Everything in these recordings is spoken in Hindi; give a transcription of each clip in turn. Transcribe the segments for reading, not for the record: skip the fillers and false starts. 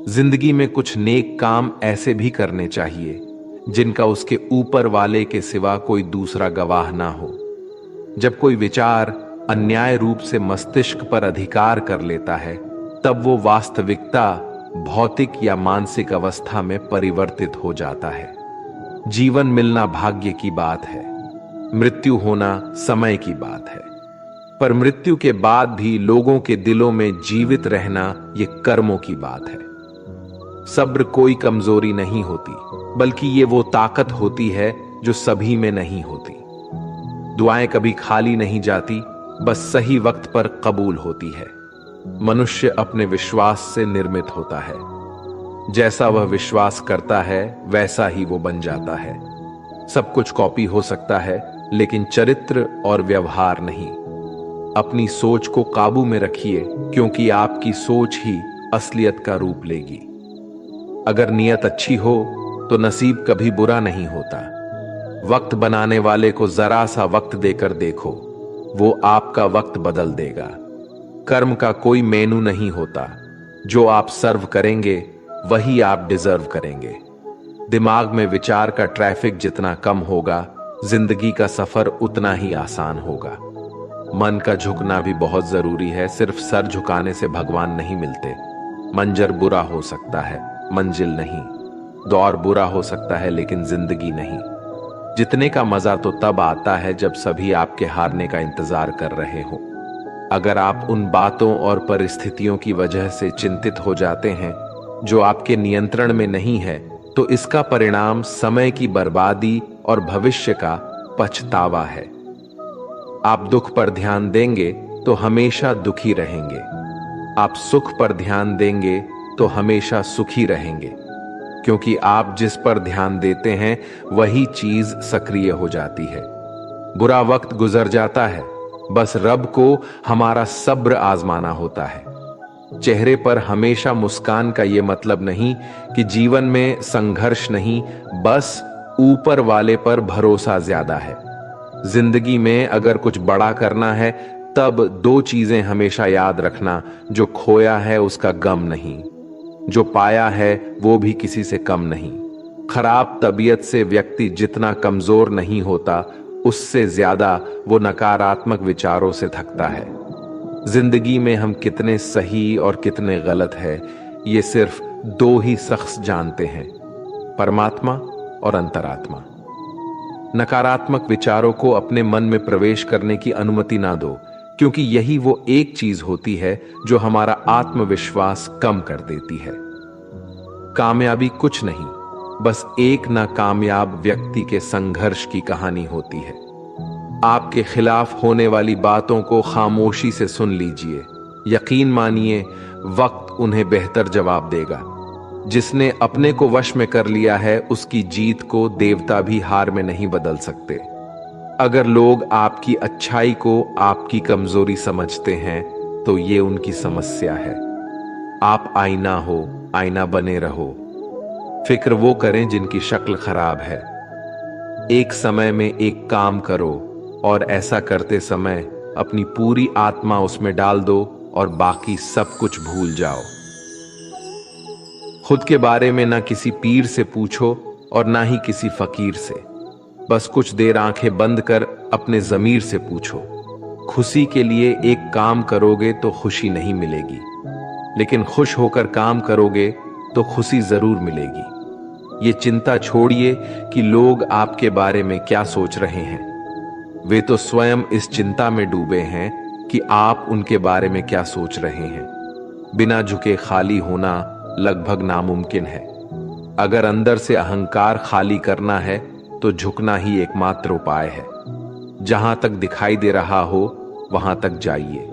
जिंदगी में कुछ नेक काम ऐसे भी करने चाहिए जिनका उसके ऊपर वाले के सिवा कोई दूसरा गवाह ना हो। जब कोई विचार अन्याय रूप से मस्तिष्क पर अधिकार कर लेता है, तब वो वास्तविकता भौतिक या मानसिक अवस्था में परिवर्तित हो जाता है। जीवन मिलना भाग्य की बात है, मृत्यु होना समय की बात है, पर मृत्यु के बाद भी लोगों के दिलों में जीवित रहना ये कर्मों की बात है। सब्र कोई कमजोरी नहीं होती, बल्कि ये वो ताकत होती है जो सभी में नहीं होती। दुआएं कभी खाली नहीं जाती, बस सही वक्त पर कबूल होती है। मनुष्य अपने विश्वास से निर्मित होता है। जैसा वह विश्वास करता है वैसा ही वो बन जाता है। सब कुछ कॉपी हो सकता है, लेकिन चरित्र और व्यवहार नहीं। अपनी सोच को काबू में रखिए, क्योंकि आपकी सोच ही असलियत का रूप लेगी। अगर नियत अच्छी हो तो नसीब कभी बुरा नहीं होता। वक्त बनाने वाले को जरा सा वक्त देकर देखो, वो आपका वक्त बदल देगा। कर्म का कोई मेनू नहीं होता, जो आप सर्व करेंगे वही आप डिजर्व करेंगे। दिमाग में विचार का ट्रैफिक जितना कम होगा, जिंदगी का सफर उतना ही आसान होगा। मन का झुकना भी बहुत जरूरी है। सिर्फ सर झुकाने से भगवान नहीं मिलते। मंजर बुरा हो सकता है, मंजिल नहीं। दौर बुरा हो सकता है, लेकिन जिंदगी नहीं। जितने का मजा तो तब आता है जब सभी आपके हारने का इंतजार कर रहे हो। अगर आप उन बातों और परिस्थितियों की वजह से चिंतित हो जाते हैं जो आपके नियंत्रण में नहीं है, तो इसका परिणाम समय की बर्बादी और भविष्य का पछतावा है। आप दुख पर ध्यान देंगे तो हमेशा दुखी रहेंगे। आप सुख पर ध्यान देंगे तो हमेशा सुखी रहेंगे, क्योंकि आप जिस पर ध्यान देते हैं वही चीज सक्रिय हो जाती है। बुरा वक्त गुजर जाता है, बस रब को हमारा सब्र आजमाना होता है। चेहरे पर हमेशा मुस्कान का यह मतलब नहीं कि जीवन में संघर्ष नहीं, बस ऊपर वाले पर भरोसा ज्यादा है। जिंदगी में अगर कुछ बड़ा करना है, तब दो चीजें हमेशा याद रखना। जो खोया है उसका गम नहीं, जो पाया है वो भी किसी से कम नहीं। खराब तबीयत से व्यक्ति जितना कमजोर नहीं होता, उससे ज्यादा वो नकारात्मक विचारों से थकता है। जिंदगी में हम कितने सही और कितने गलत है, ये सिर्फ दो ही शख्स जानते हैं, परमात्मा और अंतरात्मा। नकारात्मक विचारों को अपने मन में प्रवेश करने की अनुमति ना दो, क्योंकि यही वो एक चीज होती है जो हमारा आत्मविश्वास कम कर देती है। कामयाबी कुछ नहीं, बस एक नाकामयाब व्यक्ति के संघर्ष की कहानी होती है। आपके खिलाफ होने वाली बातों को खामोशी से सुन लीजिए। यकीन मानिए, वक्त उन्हें बेहतर जवाब देगा। जिसने अपने को वश में कर लिया है, उसकी जीत को देवता भी हार में नहीं बदल सकते। अगर लोग आपकी अच्छाई को आपकी कमजोरी समझते हैं, तो ये उनकी समस्या है। आप आईना हो, आईना बने रहो। फिक्र वो करें जिनकी शक्ल खराब है। एक समय में एक काम करो, और ऐसा करते समय अपनी पूरी आत्मा उसमें डाल दो और बाकी सब कुछ भूल जाओ। खुद के बारे में ना किसी पीर से पूछो और ना ही किसी फकीर से। बस कुछ देर आंखें बंद कर अपने जमीर से पूछो। खुशी के लिए एक काम करोगे तो खुशी नहीं मिलेगी, लेकिन खुश होकर काम करोगे तो खुशी जरूर मिलेगी। ये चिंता छोड़िए कि लोग आपके बारे में क्या सोच रहे हैं। वे तो स्वयं इस चिंता में डूबे हैं कि आप उनके बारे में क्या सोच रहे हैं। बिना झुके खाली होना लगभग नामुमकिन है। अगर अंदर से अहंकार खाली करना है तो झुकना ही एकमात्र उपाय है। जहां तक दिखाई दे रहा हो वहां तक जाइए।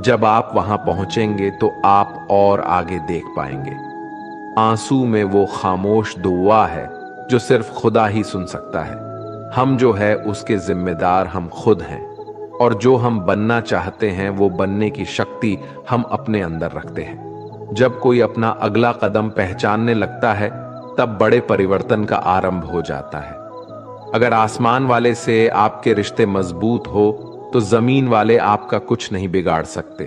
जब आप वहां पहुंचेंगे तो आप और आगे देख पाएंगे। आंसू में वो खामोश दुआ है जो सिर्फ खुदा ही सुन सकता है। हम जो है उसके जिम्मेदार हम खुद हैं, और जो हम बनना चाहते हैं वो बनने की शक्ति हम अपने अंदर रखते हैं। जब कोई अपना अगला कदम पहचानने लगता है, तब बड़े परिवर्तन का आरंभ हो जाता है। अगर आसमान वाले से आपके रिश्ते मजबूत हो, तो जमीन वाले आपका कुछ नहीं बिगाड़ सकते।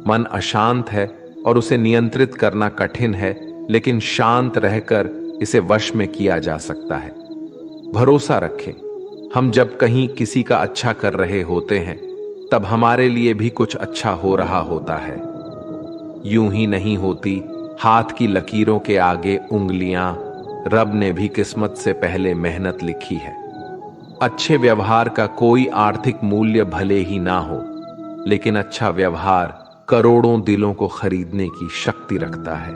मन अशांत है और उसे नियंत्रित करना कठिन है, लेकिन शांत रहकर इसे वश में किया जा सकता है। भरोसा रखें, हम जब कहीं किसी का अच्छा कर रहे होते हैं तब हमारे लिए भी कुछ अच्छा हो रहा होता है। यूं ही नहीं होती हाथ की लकीरों के आगे उंगलियां, रब ने भी किस्मत से पहले मेहनत लिखी है। अच्छे व्यवहार का कोई आर्थिक मूल्य भले ही ना हो, लेकिन अच्छा व्यवहार करोड़ों दिलों को खरीदने की शक्ति रखता है।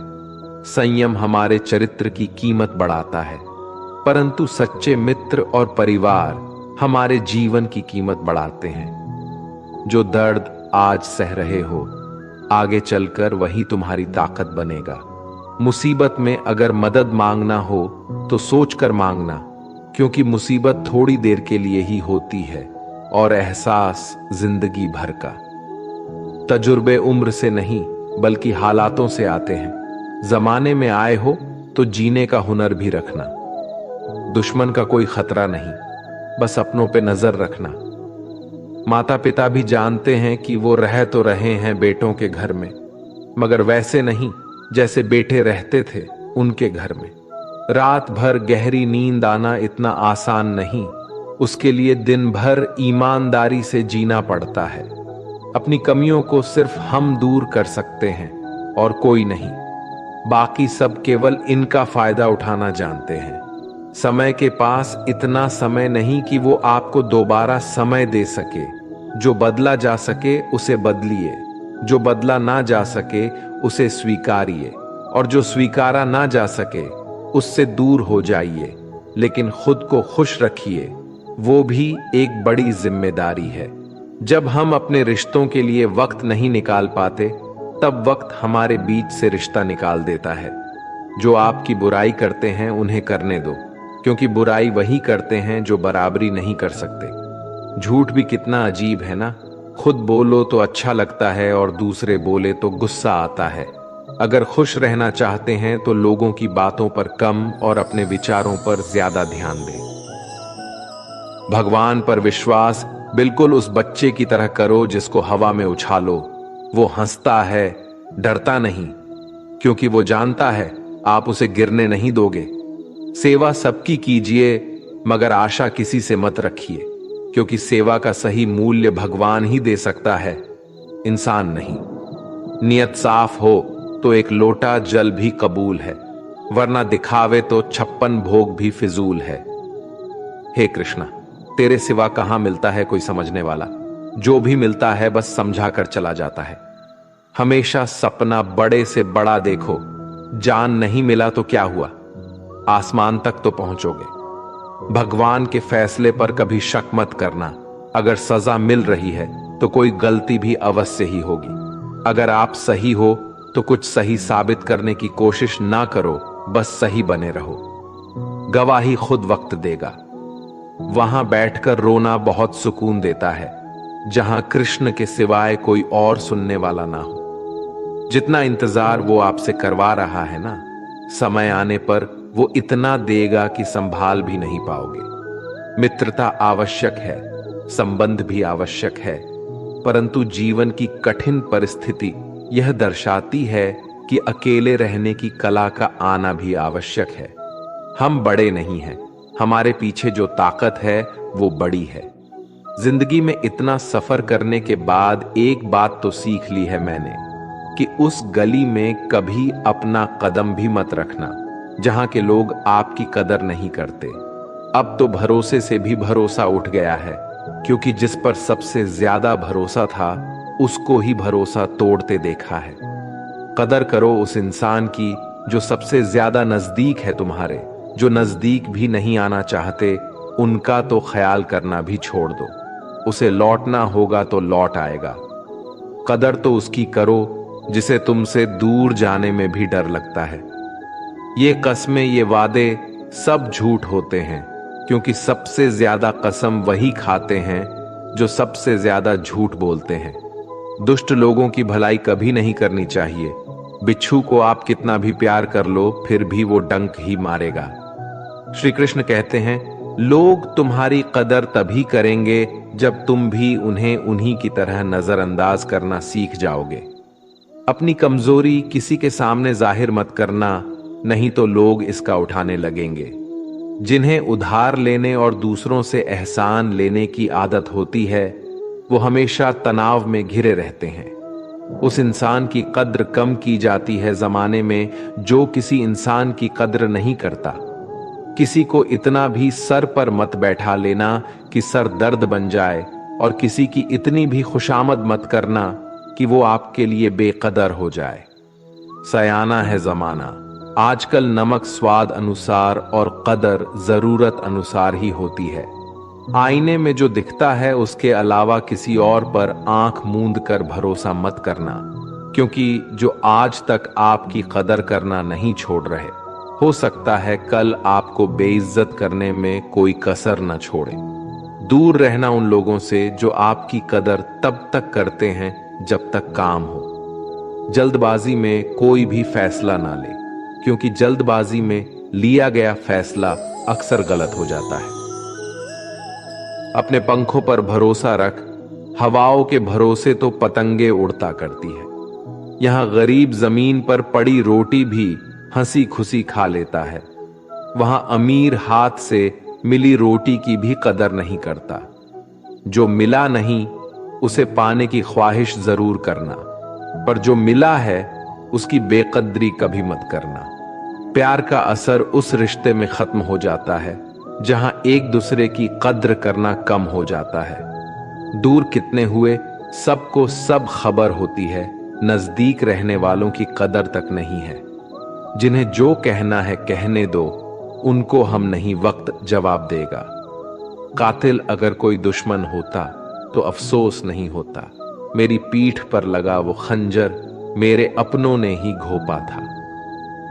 संयम हमारे चरित्र की कीमत बढ़ाता है, परंतु सच्चे मित्र और परिवार हमारे जीवन की कीमत बढ़ाते हैं। जो दर्द आज सह रहे हो, आगे चलकर वही तुम्हारी ताकत बनेगा। मुसीबत में अगर मदद मांगना हो तो सोचकर मांगना, क्योंकि मुसीबत थोड़ी देर के लिए ही होती है और एहसास जिंदगी भर का। तजुर्बे उम्र से नहीं बल्कि हालातों से आते हैं। जमाने में आए हो तो जीने का हुनर भी रखना। दुश्मन का कोई खतरा नहीं, बस अपनों पे नजर रखना। माता पिता भी जानते हैं कि वो रह तो रहे हैं बेटों के घर में, मगर वैसे नहीं जैसे बेटे रहते थे उनके घर में। रात भर गहरी नींद आना इतना आसान नहीं, उसके लिए दिन भर ईमानदारी से जीना पड़ता है। अपनी कमियों को सिर्फ हम दूर कर सकते हैं और कोई नहीं। बाकी सब केवल इनका फायदा उठाना जानते हैं। समय के पास इतना समय नहीं कि वो आपको दोबारा समय दे सके। जो बदला जा सके उसे बदलिए, जो बदला ना जा सके उसे स्वीकारिए, और जो स्वीकारा ना जा सके उससे दूर हो जाइए। लेकिन खुद को खुश रखिए, वो भी एक बड़ी जिम्मेदारी है। जब हम अपने रिश्तों के लिए वक्त नहीं निकाल पाते, तब वक्त हमारे बीच से रिश्ता निकाल देता है। जो आपकी बुराई करते हैं उन्हें करने दो, क्योंकि बुराई वही करते हैं जो बराबरी नहीं कर सकते। झूठ भी कितना अजीब है ना, खुद बोलो तो अच्छा लगता है और दूसरे बोले तो गुस्सा आता है। अगर खुश रहना चाहते हैं तो लोगों की बातों पर कम और अपने विचारों पर ज्यादा ध्यान दें। भगवान पर विश्वास बिल्कुल उस बच्चे की तरह करो जिसको हवा में उछालो। वो हंसता है, डरता नहीं, क्योंकि वो जानता है आप उसे गिरने नहीं दोगे। सेवा सबकी कीजिए, मगर आशा किसी से मत रखिए, क्योंकि सेवा का सही मूल्य भगवान ही दे सकता है, इंसान नहीं। नियत साफ हो तो एक लोटा जल भी कबूल है, वरना दिखावे तो 56 भोग भी फिजूल है। हे कृष्णा, तेरे सिवा कहां मिलता है कोई समझने वाला। जो भी मिलता है बस समझा कर चला जाता है। हमेशा सपना बड़े से बड़ा देखो। जान नहीं मिला तो क्या हुआ, आसमान तक तो पहुंचोगे। भगवान के फैसले पर कभी शक मत करना। अगर सजा मिल रही है तो कोई गलती भी अवश्य ही होगी। अगर आप सही हो तो कुछ सही साबित करने की कोशिश ना करो, बस सही बने रहो। गवाही खुद वक्त देगा। वहां बैठकर रोना बहुत सुकून देता है, जहां कृष्ण के सिवाय कोई और सुनने वाला ना हो। जितना इंतजार वो आपसे करवा रहा है ना, समय आने पर वो इतना देगा कि संभाल भी नहीं पाओगे। मित्रता आवश्यक है, संबंध भी आवश्यक है, परंतु जीवन की कठिन परिस्थिति यह दर्शाती है कि अकेले रहने की कला का आना भी आवश्यक है। हम बड़े नहीं हैं, हमारे पीछे जो ताकत है वो बड़ी है। जिंदगी में इतना सफर करने के बाद एक बात तो सीख ली है मैंने, कि उस गली में कभी अपना कदम भी मत रखना जहां के लोग आपकी कदर नहीं करते। अब तो भरोसे से भी भरोसा उठ गया है, क्योंकि जिस पर सबसे ज्यादा भरोसा था उसको ही भरोसा तोड़ते देखा है। कदर करो उस इंसान की जो सबसे ज्यादा नजदीक है तुम्हारे। जो नजदीक भी नहीं आना चाहते उनका तो ख्याल करना भी छोड़ दो। उसे लौटना होगा तो लौट आएगा। कदर तो उसकी करो जिसे तुमसे दूर जाने में भी डर लगता है। ये कस्में, ये वादे सब झूठ होते हैं, क्योंकि सबसे ज्यादा कसम वही खाते हैं जो सबसे ज्यादा झूठ बोलते हैं। दुष्ट लोगों की भलाई कभी नहीं करनी चाहिए। बिच्छू को आप कितना भी प्यार कर लो फिर भी वो डंक ही मारेगा। श्री कृष्ण कहते हैं, लोग तुम्हारी कदर तभी करेंगे जब तुम भी उन्हें उन्हीं की तरह नजरअंदाज करना सीख जाओगे। अपनी कमजोरी किसी के सामने जाहिर मत करना, नहीं तो लोग इसका उठाने लगेंगे। जिन्हें उधार लेने और दूसरों से एहसान लेने की आदत होती है, वो हमेशा तनाव में घिरे रहते हैं। उस इंसान की कद्र कम की जाती है जमाने में जो किसी इंसान की कद्र नहीं करता। किसी को इतना भी सर पर मत बैठा लेना कि सर दर्द बन जाए, और किसी की इतनी भी खुशामद मत करना कि वो आपके लिए बेकदर हो जाए। सयाना है जमाना, आजकल नमक स्वाद अनुसार और कदर जरूरत अनुसार ही होती है। आईने में जो दिखता है उसके अलावा किसी और पर आंख मूंद कर भरोसा मत करना, क्योंकि जो आज तक आपकी कदर करना नहीं छोड़ रहे, हो सकता है कल आपको बेइज्जत करने में कोई कसर न छोड़े। दूर रहना उन लोगों से जो आपकी कदर तब तक करते हैं जब तक काम हो। जल्दबाजी में कोई भी फैसला ना ले, क्योंकि जल्दबाजी में लिया गया फैसला अक्सर गलत हो जाता है। अपने पंखों पर भरोसा रख, हवाओं के भरोसे तो पतंगे उड़ता करती है। यहां गरीब जमीन पर पड़ी रोटी भी हंसी खुशी खा लेता है, वहां अमीर हाथ से मिली रोटी की भी कदर नहीं करता। जो मिला नहीं उसे पाने की ख्वाहिश जरूर करना, पर जो मिला है उसकी बेकदरी कभी मत करना। प्यार का असर उस रिश्ते में खत्म हो जाता है जहां एक दूसरे की कद्र करना कम हो जाता है। दूर कितने हुए सबको सब खबर होती है, नजदीक रहने वालों की कदर तक नहीं है। जिन्हें जो कहना है कहने दो, उनको हम नहीं वक्त जवाब देगा। कातिल अगर कोई दुश्मन होता तो अफसोस नहीं होता, मेरी पीठ पर लगा वो खंजर मेरे अपनों ने ही घोंपा था।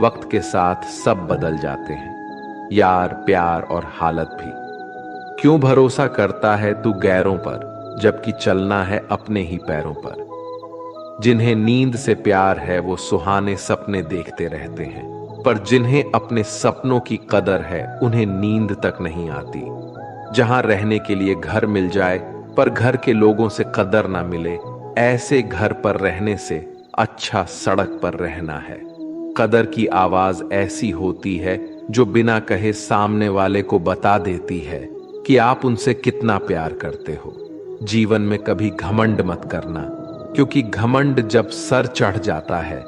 वक्त के साथ सब बदल जाते हैं, यार, प्यार और हालत भी। क्यों भरोसा करता है तू गैरों पर, जबकि चलना है अपने ही पैरों पर। जिन्हें नींद से प्यार है वो सुहाने सपने देखते रहते हैं, पर जिन्हें अपने सपनों की कदर है उन्हें नींद तक नहीं आती। जहां रहने के लिए घर मिल जाए पर घर के लोगों से कदर ना मिले, ऐसे घर पर रहने से अच्छा सड़क पर रहना है। कदर की आवाज ऐसी होती है जो बिना कहे सामने वाले को बता देती है कि आप उनसे कितना प्यार करते हो। जीवन में कभी घमंड मत करना, क्योंकि घमंड जब सर चढ़ जाता है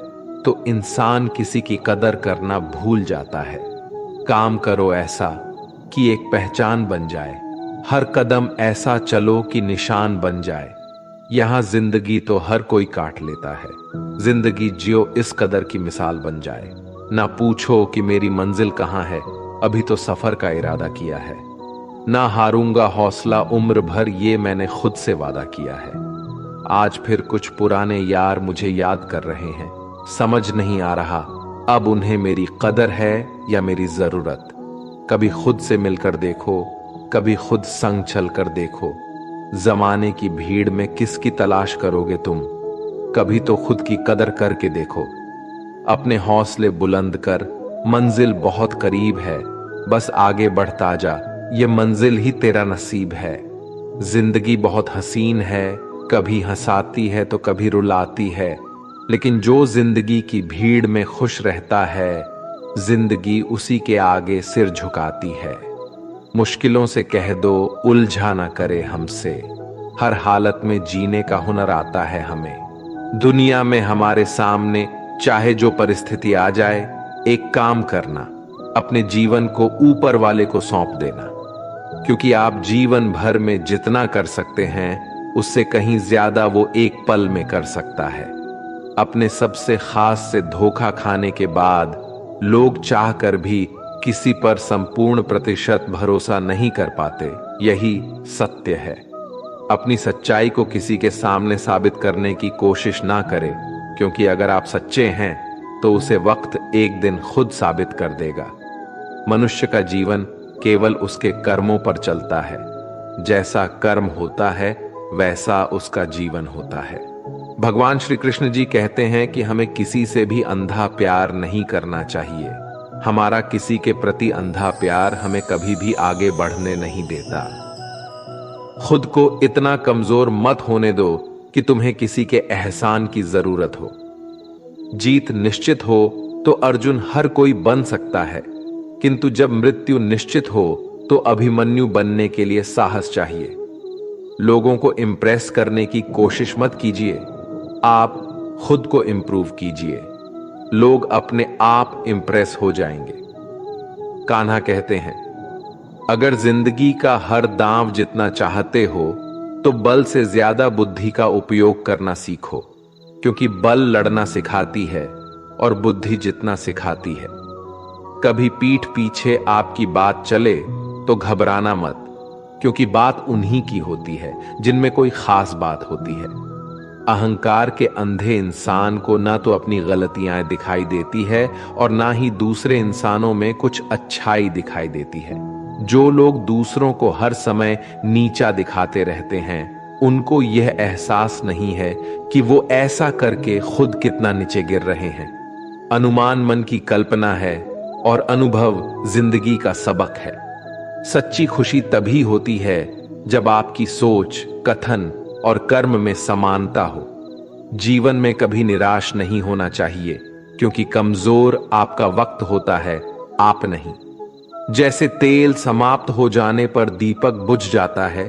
तो इंसान किसी की कदर करना भूल जाता है। काम करो ऐसा कि एक पहचान बन जाए, हर कदम ऐसा चलो कि निशान बन जाए। यहां जिंदगी तो हर कोई काट लेता है, जिंदगी जियो इस कदर की मिसाल बन जाए। ना पूछो कि मेरी मंजिल कहां है, अभी तो सफर का इरादा किया है। ना हारूंगा हौसला उम्र भर, ये मैंने खुद से वादा किया है। आज फिर कुछ पुराने यार मुझे याद कर रहे हैं, समझ नहीं आ रहा अब उन्हें मेरी कदर है या मेरी जरूरत। कभी खुद से मिलकर देखो, कभी खुद संग चल कर देखो। जमाने की भीड़ में किसकी तलाश करोगे तुम, कभी तो खुद की कदर करके देखो। अपने हौसले बुलंद कर, मंजिल बहुत करीब है, बस आगे बढ़ता जा, ये मंजिल ही तेरा नसीब है। जिंदगी बहुत हसीन है, कभी हंसाती है तो कभी रुलाती है, लेकिन जो जिंदगी की भीड़ में खुश रहता है, जिंदगी उसी के आगे सिर झुकाती है। मुश्किलों से कह दो उलझा ना करे हमसे, हर हालत में जीने का हुनर आता है हमें। दुनिया में हमारे सामने चाहे जो परिस्थिति आ जाए, एक काम करना, अपने जीवन को ऊपर वाले को सौंप देना, क्योंकि आप जीवन भर में जितना कर सकते हैं उससे कहीं ज्यादा वो एक पल में कर सकता है। अपने सबसे खास से धोखा खाने के बाद लोग चाहकर भी किसी पर संपूर्ण प्रतिशत भरोसा नहीं कर पाते, यही सत्य है। अपनी सच्चाई को किसी के सामने साबित करने की कोशिश ना करें, क्योंकि अगर आप सच्चे हैं तो उसे वक्त एक दिन खुद साबित कर देगा। मनुष्य का जीवन केवल उसके कर्मों पर चलता है, जैसा कर्म होता है वैसा उसका जीवन होता है। भगवान श्री कृष्ण जी कहते हैं कि हमें किसी से भी अंधा प्यार नहीं करना चाहिए। हमारा किसी के प्रति अंधा प्यार हमें कभी भी आगे बढ़ने नहीं देता। खुद को इतना कमजोर मत होने दो कि तुम्हें किसी के एहसान की जरूरत हो। जीत निश्चित हो तो अर्जुन हर कोई बन सकता है, किंतु जब मृत्यु निश्चित हो तो अभिमन्यु बनने के लिए साहस चाहिए। लोगों को इंप्रेस करने की कोशिश मत कीजिए, आप खुद को इंप्रूव कीजिए। लोग अपने आप इंप्रेस हो जाएंगे। कान्हा कहते हैं, अगर जिंदगी का हर दांव जितना चाहते हो तो बल से ज्यादा बुद्धि का उपयोग करना सीखो, क्योंकि बल लड़ना सिखाती है और बुद्धि जितना सिखाती है। कभी पीठ पीछे आपकी बात चले तो घबराना मत, क्योंकि बात उन्हीं की होती है जिनमें कोई खास बात होती है। अहंकार के अंधे इंसान को ना तो अपनी गलतियां दिखाई देती है और ना ही दूसरे इंसानों में कुछ अच्छाई दिखाई देती है। जो लोग दूसरों को हर समय नीचा दिखाते रहते हैं, उनको यह एहसास नहीं है कि वो ऐसा करके खुद कितना नीचे गिर रहे हैं। अनुमान मन की कल्पना है और अनुभव जिंदगी का सबक है। सच्ची खुशी तभी होती है जब आपकी सोच, कथन और कर्म में समानता हो। जीवन में कभी निराश नहीं होना चाहिए, क्योंकि कमजोर आपका वक्त होता है, आप नहीं। जैसे तेल समाप्त हो जाने पर दीपक बुझ जाता है,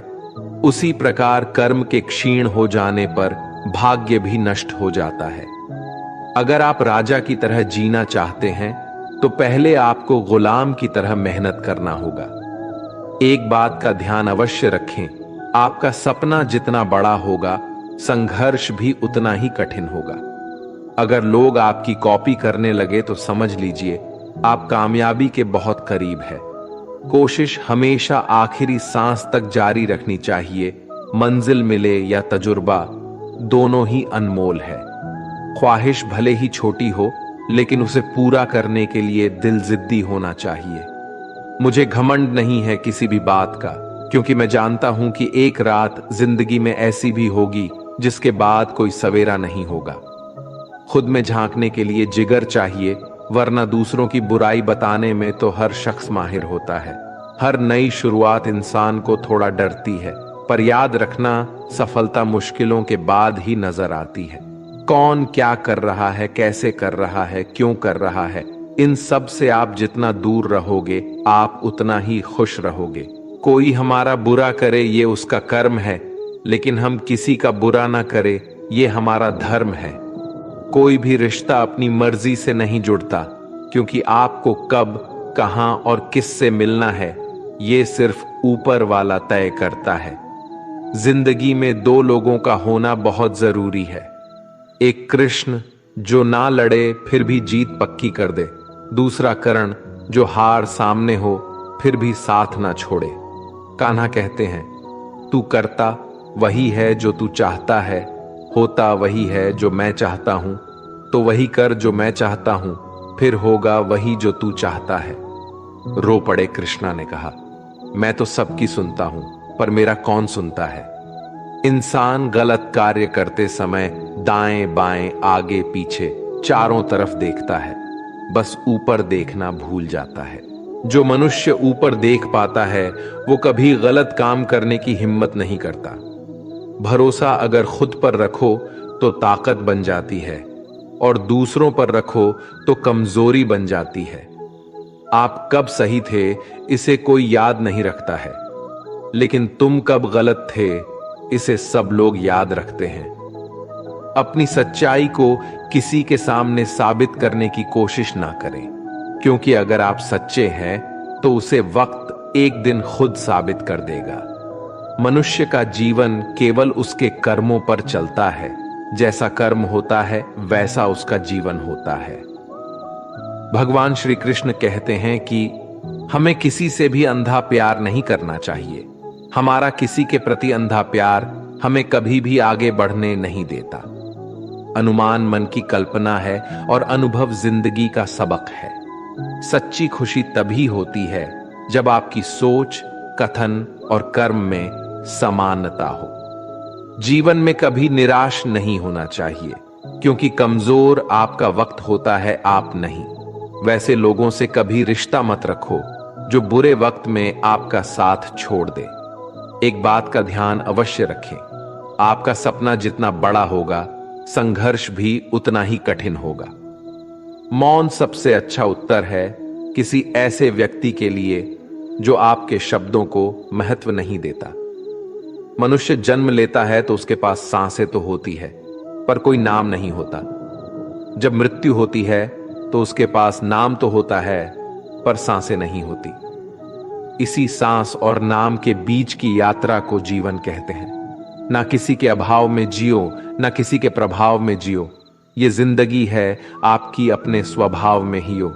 उसी प्रकार कर्म के क्षीण हो जाने पर भाग्य भी नष्ट हो जाता है। अगर आप राजा की तरह जीना चाहते हैं तो पहले आपको गुलाम की तरह मेहनत करना होगा। एक बात का ध्यान अवश्य रखें, आपका सपना जितना बड़ा होगा, संघर्ष भी उतना ही कठिन होगा। अगर लोग आपकी कॉपी करने लगे तो समझ लीजिए आप कामयाबी के बहुत करीब है। कोशिश हमेशा आखिरी सांस तक जारी रखनी चाहिए। मंजिल मिले या तजुर्बा, दोनों ही अनमोल है। ख्वाहिश भले ही छोटी हो, लेकिन उसे पूरा करने के लिए दिल जिद्दी होना चाहिए। मुझे घमंड नहीं है किसी भी बात का, क्योंकि मैं जानता हूं कि एक रात जिंदगी में ऐसी भी होगी जिसके बाद कोई सवेरा नहीं होगा। खुद में झांकने के लिए जिगर चाहिए, वरना दूसरों की बुराई बताने में तो हर शख्स माहिर होता है। हर नई शुरुआत इंसान को थोड़ा डरती है, पर याद रखना, सफलता मुश्किलों के बाद ही नजर आती है। कौन क्या कर रहा है, कैसे कर रहा है, क्यों कर रहा है, इन सब से आप जितना दूर रहोगे, आप उतना ही खुश रहोगे। कोई हमारा बुरा करे ये उसका कर्म है, लेकिन हम किसी का बुरा ना करे ये हमारा धर्म है। कोई भी रिश्ता अपनी मर्जी से नहीं जुड़ता, क्योंकि आपको कब, कहां और किससे मिलना है ये सिर्फ ऊपर वाला तय करता है। जिंदगी में दो लोगों का होना बहुत जरूरी है। एक कृष्ण जो ना लड़े फिर भी जीत पक्की कर दे, दूसरा कर्ण जो हार सामने हो फिर भी साथ ना छोड़े। कान्हा कहते हैं, तू करता वही है जो तू चाहता है, होता वही है जो मैं चाहता हूं, तो वही कर जो मैं चाहता हूं, फिर होगा वही जो तू चाहता है। रो पड़े कृष्णा ने कहा, मैं तो सबकी सुनता हूं, पर मेरा कौन सुनता है। इंसान गलत कार्य करते समय दाएं बाएं आगे पीछे चारों तरफ देखता है, बस ऊपर देखना भूल जाता है। जो मनुष्य ऊपर देख पाता है वो कभी गलत काम करने की हिम्मत नहीं करता। भरोसा अगर खुद पर रखो तो ताकत बन जाती है, और दूसरों पर रखो तो कमजोरी बन जाती है। आप कब सही थे इसे कोई याद नहीं रखता है, लेकिन तुम कब गलत थे इसे सब लोग याद रखते हैं। अपनी सच्चाई को किसी के सामने साबित करने की कोशिश ना करें, क्योंकि अगर आप सच्चे हैं तो उसे वक्त एक दिन खुद साबित कर देगा। मनुष्य का जीवन केवल उसके कर्मों पर चलता है। जैसा कर्म होता है वैसा उसका जीवन होता है। भगवान श्री कृष्ण कहते हैं कि हमें किसी से भी अंधा प्यार नहीं करना चाहिए। हमारा किसी के प्रति अंधा प्यार हमें कभी भी आगे बढ़ने नहीं देता। अनुमान मन की कल्पना है और अनुभव जिंदगी का सबक है। सच्ची खुशी तभी होती है जब आपकी सोच, कथन और कर्म में समानता हो। जीवन में कभी निराश नहीं होना चाहिए, क्योंकि कमजोर आपका वक्त होता है, आप नहीं। वैसे लोगों से कभी रिश्ता मत रखो जो बुरे वक्त में आपका साथ छोड़ दे। एक बात का ध्यान अवश्य रखें, आपका सपना जितना बड़ा होगा, संघर्ष भी उतना ही कठिन होगा। मौन सबसे अच्छा उत्तर है किसी ऐसे व्यक्ति के लिए जो आपके शब्दों को महत्व नहीं देता। मनुष्य जन्म लेता है तो उसके पास सांसें तो होती है, पर कोई नाम नहीं होता। जब मृत्यु होती है तो उसके पास नाम तो होता है, पर सांसें नहीं होती। इसी सांस और नाम के बीच की यात्रा को जीवन कहते हैं। ना किसी के अभाव में जियो, ना किसी के प्रभाव में जियो। ये जिंदगी है आपकी अपने स्वभाव में ही हो।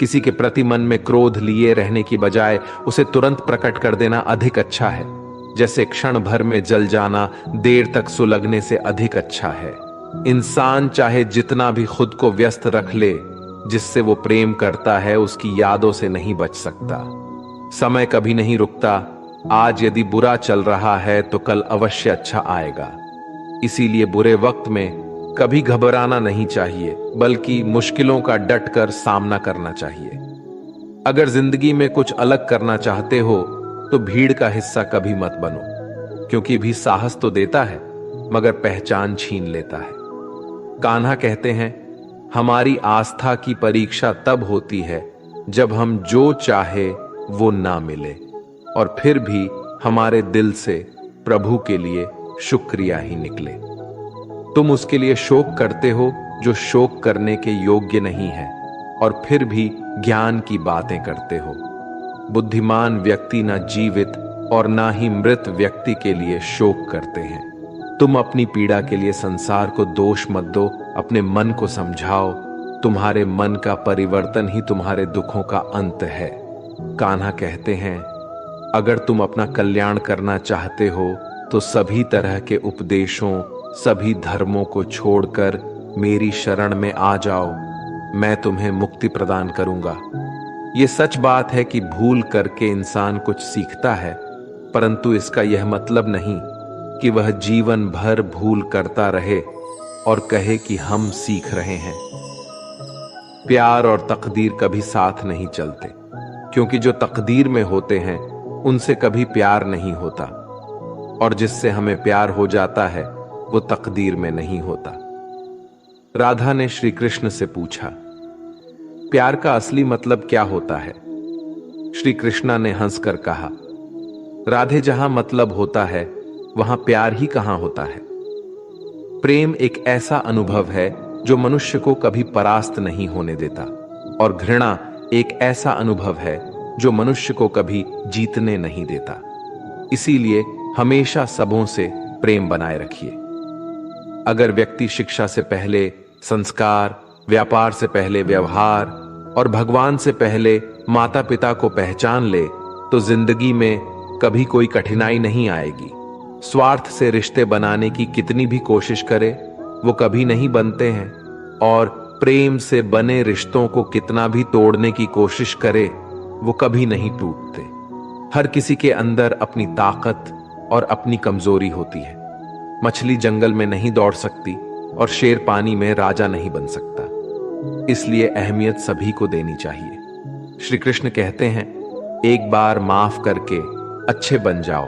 किसी के प्रति मन में क्रोध लिए रहने की बजाय उसे तुरंत प्रकट कर देना अधिक अच्छा है। जैसे क्षण भर में जल जाना देर तक सुलगने से अधिक अच्छा है। इंसान चाहे जितना भी खुद को व्यस्त रख ले, जिससे वो प्रेम करता है उसकी यादों से नहीं बच सकता। समय कभी नहीं रुकता। आज यदि बुरा चल रहा है तो कल अवश्य अच्छा आएगा। इसीलिए बुरे वक्त में कभी घबराना नहीं चाहिए, बल्कि मुश्किलों का डट कर सामना करना चाहिए। अगर जिंदगी में कुछ अलग करना चाहते हो तो भीड़ का हिस्सा कभी मत बनो, क्योंकि भी साहस तो देता है मगर पहचान छीन लेता है। कान्हा कहते हैं, हमारी आस्था की परीक्षा तब होती है जब हम जो चाहे वो ना मिले और फिर भी हमारे दिल से प्रभु के लिए शुक्रिया ही निकले। तुम उसके लिए शोक करते हो जो शोक करने के योग्य नहीं है और फिर भी ज्ञान की बातें करते हो। बुद्धिमान व्यक्ति ना जीवित और ना ही मृत व्यक्ति के लिए शोक करते हैं। तुम अपनी पीड़ा के लिए संसार को दोष मत दो, अपने मन को समझाओ। तुम्हारे मन का परिवर्तन ही तुम्हारे दुखों का अंत है। कान्हा कहते हैं, अगर तुम अपना कल्याण करना चाहते हो तो सभी तरह के उपदेशों, सभी धर्मों को छोड़कर मेरी शरण में आ जाओ। मैं तुम्हें मुक्ति प्रदान करूंगा। ये सच बात है कि भूल करके इंसान कुछ सीखता है, परंतु इसका यह मतलब नहीं कि वह जीवन भर भूल करता रहे और कहे कि हम सीख रहे हैं। प्यार और तकदीर कभी साथ नहीं चलते, क्योंकि जो तकदीर में होते हैं उनसे कभी प्यार नहीं होता, और जिससे हमें प्यार हो जाता है वो तकदीर में नहीं होता। राधा ने श्री कृष्ण से पूछा, प्यार का असली मतलब क्या होता है? श्री कृष्णा ने हंसकर कहा, राधे, जहां मतलब होता है वहां प्यार ही कहां होता है। प्रेम एक ऐसा अनुभव है जो मनुष्य को कभी परास्त नहीं होने देता, और घृणा एक ऐसा अनुभव है जो मनुष्य को कभी जीतने नहीं देता। इसीलिए हमेशा सबों से प्रेम बनाए रखिए। अगर व्यक्ति शिक्षा से पहले संस्कार, व्यापार से पहले व्यवहार और भगवान से पहले माता पिता को पहचान ले तो जिंदगी में कभी कोई कठिनाई नहीं आएगी। स्वार्थ से रिश्ते बनाने की कितनी भी कोशिश करे वो कभी नहीं बनते हैं, और प्रेम से बने रिश्तों को कितना भी तोड़ने की कोशिश करे वो कभी नहीं टूटते। हर किसी के अंदर अपनी ताकत और अपनी कमजोरी होती है। मछली जंगल में नहीं दौड़ सकती और शेर पानी में राजा नहीं बन सकता। इसलिए अहमियत सभी को देनी चाहिए। श्री कृष्ण कहते हैं, एक बार माफ करके अच्छे बन जाओ,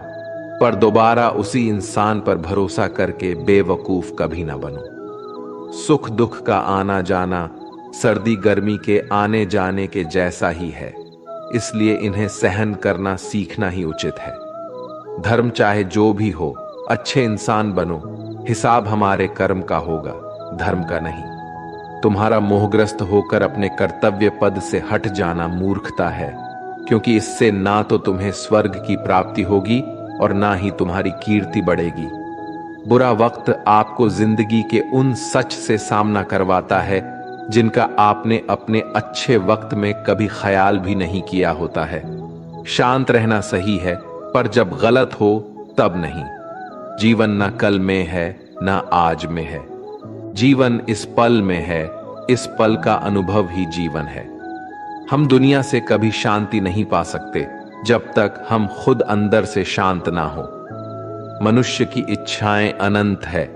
पर दोबारा उसी इंसान पर भरोसा करके बेवकूफ कभी ना बनो। सुख दुख का आना जाना सर्दी गर्मी के आने जाने के जैसा ही है, इसलिए इन्हें सहन करना सीखना ही उचित है। धर्म चाहे जो भी हो, अच्छे इंसान बनो। हिसाब हमारे कर्म का होगा, धर्म का नहीं। तुम्हारा मोहग्रस्त होकर अपने कर्तव्य पद से हट जाना मूर्खता है, क्योंकि इससे ना तो तुम्हें स्वर्ग की प्राप्ति होगी और ना ही तुम्हारी कीर्ति बढ़ेगी। बुरा वक्त आपको जिंदगी के उन सच से सामना करवाता है जिनका आपने अपने अच्छे वक्त में कभी ख्याल भी नहीं किया होता है। शांत रहना सही है, पर जब गलत हो तब नहीं। जीवन ना कल में है ना आज में है, जीवन इस पल में है। इस पल का अनुभव ही जीवन है। हम दुनिया से कभी शांति नहीं पा सकते जब तक हम खुद अंदर से शांत ना हो। मनुष्य की इच्छाएं अनंत है।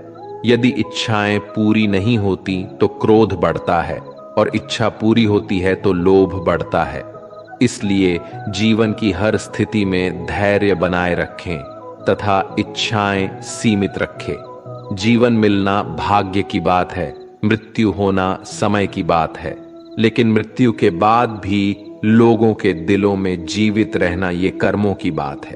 यदि इच्छाएं पूरी नहीं होती तो क्रोध बढ़ता है, और इच्छा पूरी होती है तो लोभ बढ़ता है। इसलिए जीवन की हर स्थिति में धैर्य बनाए रखें तथा इच्छाएं सीमित रखें। जीवन मिलना भाग्य की बात है, मृत्यु होना समय की बात है, लेकिन मृत्यु के बाद भी लोगों के दिलों में जीवित रहना ये कर्मों की बात है।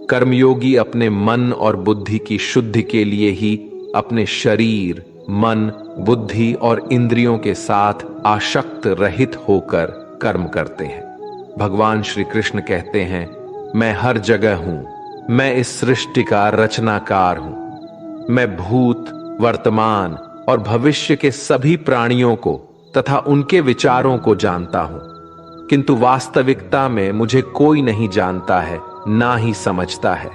कर्मयोगी अपने मन और बुद्धि की शुद्धि के लिए ही अपने शरीर, मन, बुद्धि और इंद्रियों के साथ आसक्त रहित होकर कर्म करते हैं। भगवान श्री कृष्ण कहते हैं, मैं हर जगह हूं, मैं इस सृष्टि का रचनाकार हूं। मैं भूत, वर्तमान और भविष्य के सभी प्राणियों को तथा उनके विचारों को जानता हूं, किंतु वास्तविकता में मुझे कोई नहीं जानता है, ना ही समझता है।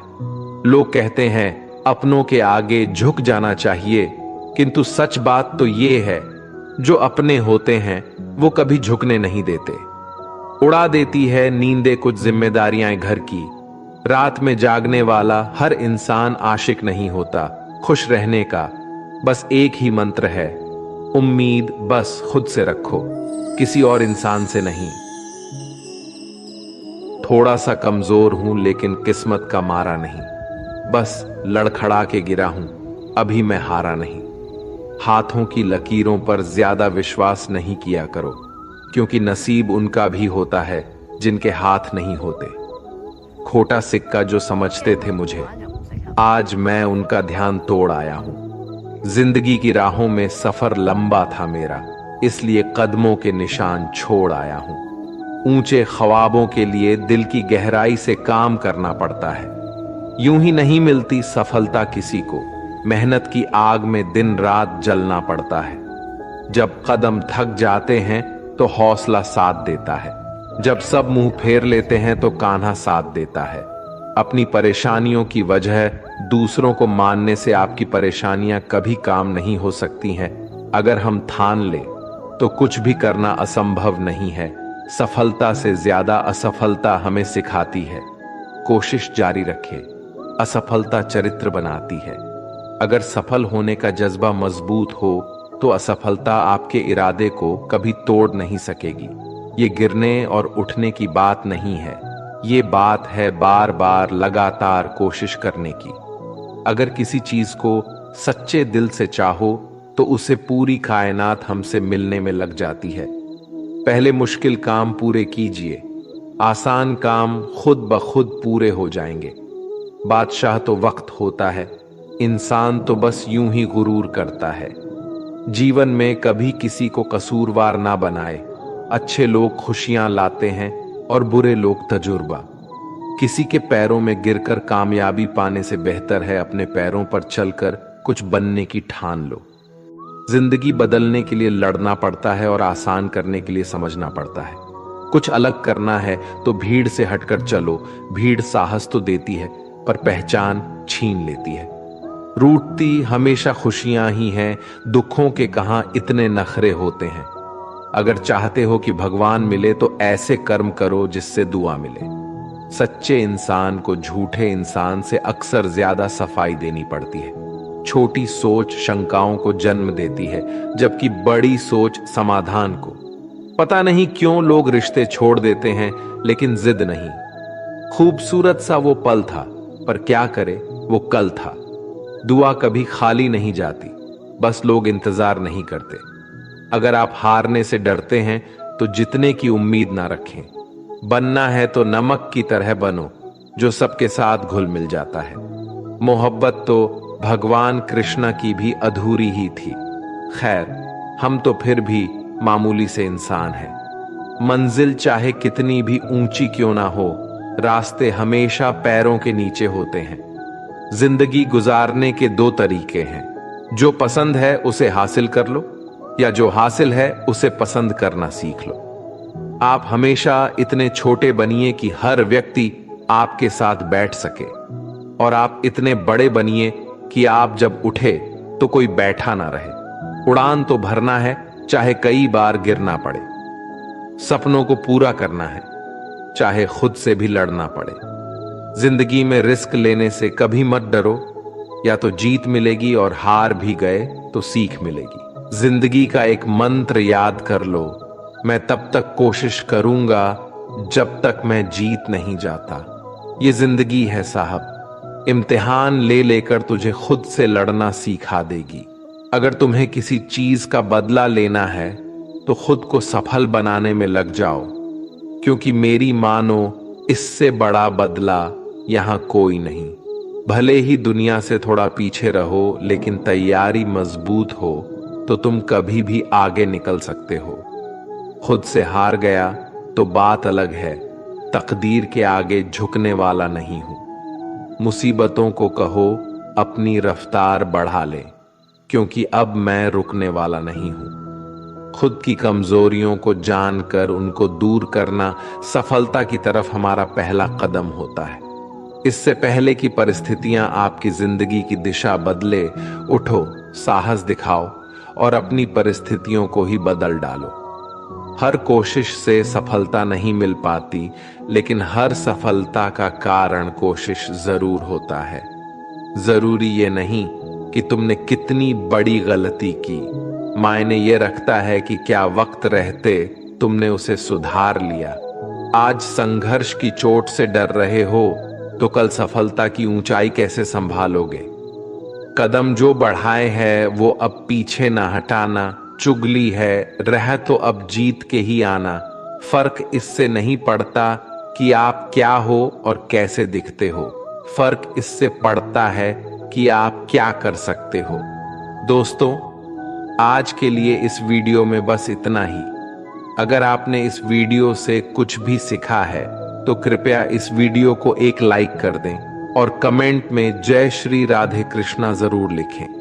लोग कहते हैं अपनों के आगे झुक जाना चाहिए, किंतु सच बात तो ये है, जो अपने होते हैं वो कभी झुकने नहीं देते। उड़ा देती है नींदे कुछ जिम्मेदारियां घर की। रात में जागने वाला हर इंसान आशिक नहीं होता। खुश रहने का बस एक ही मंत्र है, उम्मीद बस खुद से रखो, किसी और इंसान से नहीं। थोड़ा सा कमजोर हूं लेकिन किस्मत का मारा नहीं, बस लड़खड़ा के गिरा हूं, अभी मैं हारा नहीं। हाथों की लकीरों पर ज्यादा विश्वास नहीं किया करो, क्योंकि नसीब उनका भी होता है जिनके हाथ नहीं होते। खोटा सिक्का जो समझते थे मुझे, आज मैं उनका ध्यान तोड़ आया हूं। जिंदगी की राहों में सफर लंबा था मेरा, इसलिए कदमों के निशान छोड़ आया हूं। ऊंचे ख्वाबों के लिए दिल की गहराई से काम करना पड़ता है। यूं ही नहीं मिलती सफलता किसी को, मेहनत की आग में दिन रात जलना पड़ता है। जब कदम थक जाते हैं तो हौसला साथ देता है, जब सब मुंह फेर लेते हैं तो कान्हा साथ देता है। अपनी परेशानियों की वजह दूसरों को मानने से आपकी परेशानियां कभी काम नहीं हो सकती हैं। अगर हम ठान ले तो कुछ भी करना असंभव नहीं है। सफलता से ज्यादा असफलता हमें सिखाती है। कोशिश जारी रखें, असफलता चरित्र बनाती है। अगर सफल होने का जज्बा मजबूत हो तो असफलता आपके इरादे को कभी तोड़ नहीं सकेगी। ये गिरने और उठने की बात नहीं है, ये बात है बार बार लगातार कोशिश करने की। अगर किसी चीज को सच्चे दिल से चाहो तो उसे पूरी कायनात हमसे मिलने में लग जाती है। पहले मुश्किल काम पूरे कीजिए, आसान काम खुद ब खुद पूरे हो जाएंगे। बादशाह तो वक्त होता है, इंसान तो बस यूं ही गुरूर करता है। जीवन में कभी किसी को कसूरवार ना बनाए। अच्छे लोग खुशियां लाते हैं और बुरे लोग तजुर्बा। किसी के पैरों में गिरकर कामयाबी पाने से बेहतर है अपने पैरों पर चलकर कुछ बनने की ठान लो। जिंदगी बदलने के लिए लड़ना पड़ता है और आसान करने के लिए समझना पड़ता है। कुछ अलग करना है तो भीड़ से हटकर चलो। भीड़ साहस तो देती है पर पहचान छीन लेती है। रूठती हमेशा खुशियां ही हैं, दुखों के कहां इतने नखरे होते हैं। अगर चाहते हो कि भगवान मिले तो ऐसे कर्म करो जिससे दुआ मिले। सच्चे इंसान को झूठे इंसान से अक्सर ज्यादा सफाई देनी पड़ती है। छोटी सोच शंकाओं को जन्म देती है, जबकि बड़ी सोच समाधान को। पता नहीं क्यों लोग रिश्ते छोड़ देते हैं, लेकिन जिद नहीं। खूबसूरत सा वो पल था, पर क्या करे वो कल था। दुआ कभी खाली नहीं जाती, बस लोग इंतजार नहीं करते। अगर आप हारने से डरते हैं तो जीतने की उम्मीद ना रखें। बनना है तो नमक की तरह बनो, जो सबके साथ घुल मिल जाता है। मोहब्बत तो भगवान कृष्ण की भी अधूरी ही थी। खैर, हम तो फिर भी मामूली से इंसान हैं। मंजिल चाहे कितनी भी ऊंची क्यों ना हो, रास्ते हमेशा पैरों के नीचे होते हैं। जिंदगी गुजारने के दो तरीके हैं, जो पसंद है उसे हासिल कर लो, या जो हासिल है उसे पसंद करना सीख लो। आप हमेशा इतने छोटे बनिए कि हर व्यक्ति आपके साथ बैठ सके, और आप इतने बड़े बनिए कि आप जब उठे तो कोई बैठा ना रहे। उड़ान तो भरना है, चाहे कई बार गिरना पड़े। सपनों को पूरा करना है, चाहे खुद से भी लड़ना पड़े। जिंदगी में रिस्क लेने से कभी मत डरो, या तो जीत मिलेगी और हार भी गए तो सीख मिलेगी। जिंदगी का एक मंत्र याद कर लो, मैं तब तक कोशिश करूंगा जब तक मैं जीत नहीं जाता। ये जिंदगी है साहब, इम्तिहान ले लेकर तुझे खुद से लड़ना सिखा देगी। अगर तुम्हें किसी चीज का बदला लेना है तो खुद को सफल बनाने में लग जाओ, क्योंकि मेरी मानो इससे बड़ा बदला यहां कोई नहीं। भले ही दुनिया से थोड़ा पीछे रहो, लेकिन तैयारी मजबूत हो तो तुम कभी भी आगे निकल सकते हो। खुद से हार गया तो बात अलग है, तकदीर के आगे झुकने वाला नहीं हूं। मुसीबतों को कहो अपनी रफ्तार बढ़ा ले, क्योंकि अब मैं रुकने वाला नहीं हूं। खुद की कमजोरियों को जानकर उनको दूर करना सफलता की तरफ हमारा पहला कदम होता है। इससे पहले कि परिस्थितियां आपकी जिंदगी की दिशा बदले, उठो, साहस दिखाओ और अपनी परिस्थितियों को ही बदल डालो। हर कोशिश से सफलता नहीं मिल पाती, लेकिन हर सफलता का कारण कोशिश जरूर होता है। जरूरी ये नहीं कि तुमने कितनी बड़ी गलती की, मायने ये रखता है कि क्या वक्त रहते तुमने उसे सुधार लिया। आज संघर्ष की चोट से डर रहे हो तो कल सफलता की ऊंचाई कैसे संभालोगे। कदम जो बढ़ाए है वो अब पीछे ना हटाना, चुगली है रह तो अब जीत के ही आना। फर्क इससे नहीं पड़ता कि आप क्या हो और कैसे दिखते हो, फर्क इससे पड़ता है कि आप क्या कर सकते हो। दोस्तों, आज के लिए इस वीडियो में बस इतना ही। अगर आपने इस वीडियो से कुछ भी सीखा है तो कृपया इस वीडियो को एक लाइक कर दें और कमेंट में जय श्री राधे कृष्णा जरूर लिखें।